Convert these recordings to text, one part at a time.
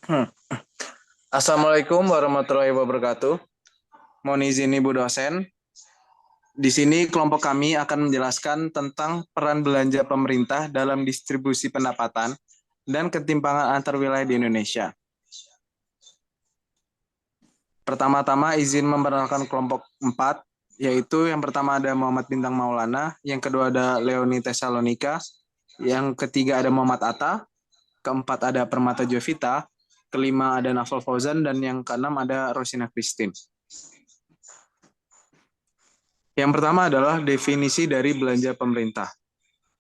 Hmm. Assalamualaikum warahmatullahi wabarakatuh. Mohon izin Ibu dosen. Di sini kelompok kami akan menjelaskan tentang peran belanja pemerintah dalam distribusi pendapatan dan ketimpangan antar wilayah di Indonesia. Pertama-tama izin memperkenalkan kelompok 4, yaitu yang pertama ada Muhammad Bintang Maulana, yang kedua ada Leoni Tesalonika, yang ketiga ada Muhammad Atta, keempat ada Permata Jovita, kelima ada Naval Fauzan, dan yang keenam ada Rosina Christine. Yang pertama adalah definisi dari belanja pemerintah.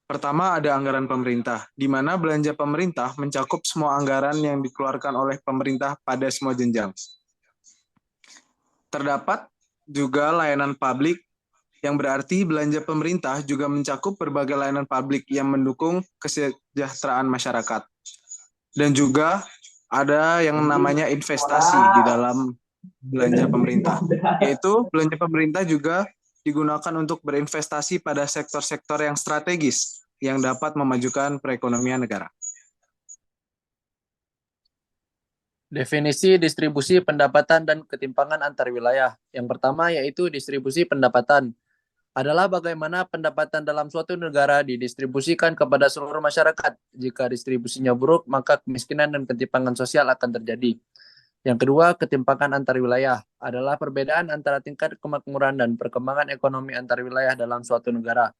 Pertama ada anggaran pemerintah, di mana belanja pemerintah mencakup semua anggaran yang dikeluarkan oleh pemerintah pada semua jenjang. Terdapat juga layanan publik, yang berarti belanja pemerintah juga mencakup berbagai layanan publik yang mendukung kesejahteraan masyarakat. Dan juga ada yang namanya investasi di dalam belanja pemerintah, yaitu belanja pemerintah juga digunakan untuk berinvestasi pada sektor-sektor yang strategis yang dapat memajukan perekonomian negara. Definisi distribusi pendapatan dan ketimpangan antar wilayah. Yang pertama yaitu distribusi pendapatan adalah bagaimana pendapatan dalam suatu negara didistribusikan kepada seluruh masyarakat. Jika distribusinya buruk, maka kemiskinan dan ketimpangan sosial akan terjadi. Yang kedua, ketimpangan antar wilayah adalah perbedaan antara tingkat kemakmuran dan perkembangan ekonomi antar wilayah dalam suatu negara.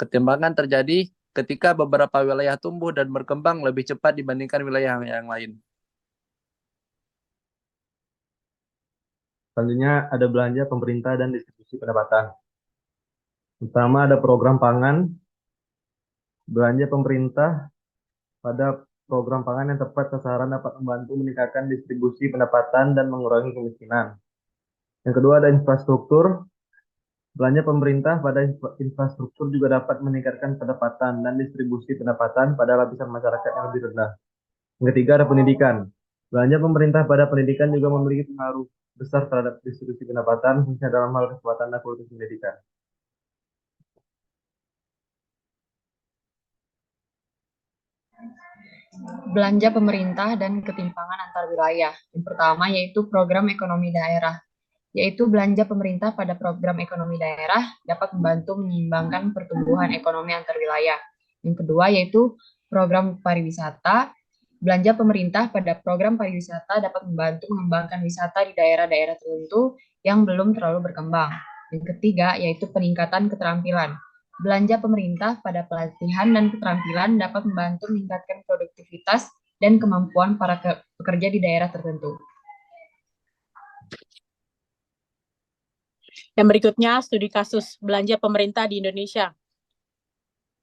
Ketimpangan terjadi ketika beberapa wilayah tumbuh dan berkembang lebih cepat dibandingkan wilayah yang lain. Selanjutnya ada belanja pemerintah dan distribusi pendapatan. Pertama ada program pangan. Belanja pemerintah pada program pangan yang tepat sasaran dapat membantu meningkatkan distribusi pendapatan dan mengurangi kemiskinan. Yang kedua ada infrastruktur. Belanja pemerintah pada infrastruktur juga dapat meningkatkan pendapatan dan distribusi pendapatan pada lapisan masyarakat yang lebih rendah. Yang ketiga ada pendidikan. Belanja pemerintah pada pendidikan juga memiliki pengaruh besar terhadap distribusi pendapatan, khususnya dalam hal kesempatan dan kualitas pendidikan. Belanja pemerintah dan ketimpangan antar wilayah. Yang pertama yaitu program ekonomi daerah, yaitu belanja pemerintah pada program ekonomi daerah dapat membantu menyeimbangkan pertumbuhan ekonomi antar wilayah. Yang kedua yaitu program pariwisata. Belanja pemerintah pada program pariwisata dapat membantu mengembangkan wisata di daerah-daerah tertentu yang belum terlalu berkembang. Yang ketiga yaitu peningkatan keterampilan. Belanja pemerintah pada pelatihan dan keterampilan dapat membantu meningkatkan produktivitas dan kemampuan para pekerja di daerah tertentu. Yang berikutnya, studi kasus belanja pemerintah di Indonesia.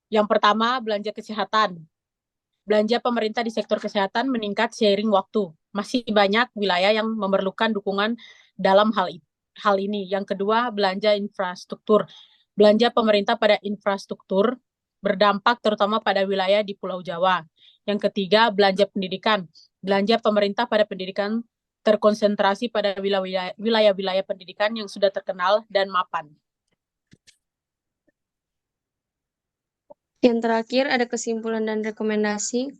Yang pertama, belanja kesehatan. Belanja pemerintah di sektor kesehatan meningkat seiring waktu. Masih banyak wilayah yang memerlukan dukungan dalam hal ini. Yang kedua, belanja infrastruktur. Belanja pemerintah pada infrastruktur berdampak terutama pada wilayah di Pulau Jawa. Yang ketiga, belanja pendidikan. Belanja pemerintah pada pendidikan terkonsentrasi pada wilayah-wilayah pendidikan yang sudah terkenal dan mapan. Yang terakhir ada kesimpulan dan rekomendasi.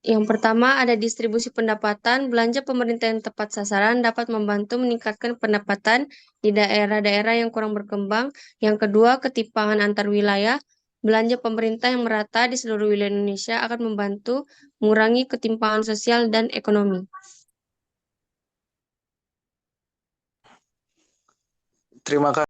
Yang pertama ada distribusi pendapatan. Belanja pemerintah yang tepat sasaran dapat membantu meningkatkan pendapatan di daerah-daerah yang kurang berkembang. Yang kedua, ketimpangan antar wilayah. Belanja pemerintah yang merata di seluruh wilayah Indonesia akan membantu mengurangi ketimpangan sosial dan ekonomi. Terima kasih.